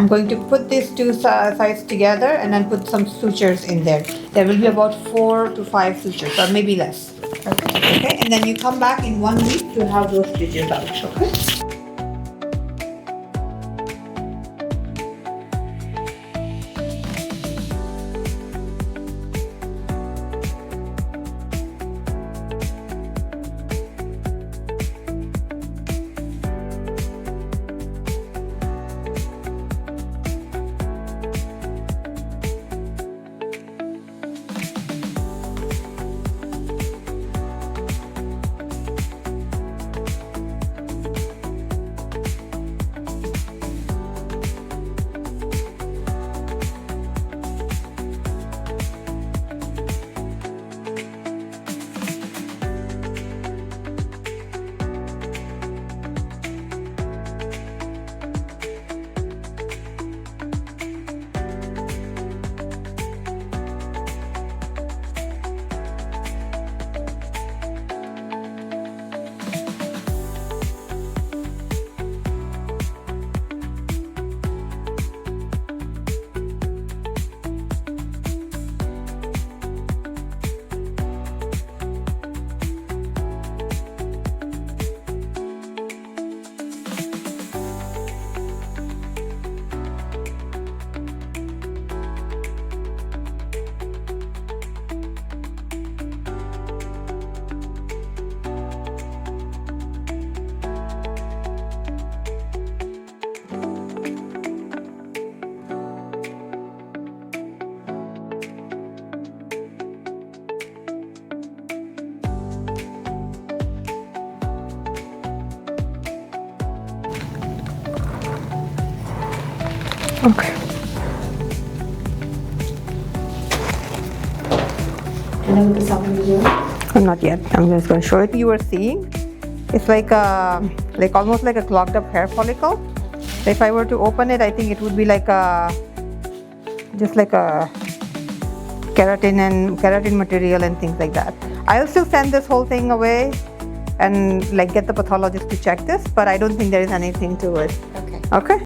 I'm going to put these two sides together and then put some sutures in there. There will be about 4 to 5 sutures or maybe less. Okay, and then you come back in 1 week to have those stitches out. Okay. Okay. And then with the second video? Not yet. I'm just going to show it. You were seeing, it's like almost like a clogged up hair follicle. If I were to open it, I think it would be like just like a keratin material and things like that. I'll still send this whole thing away and like get the pathologist to check this, but I don't think there is anything to it. Okay. Okay.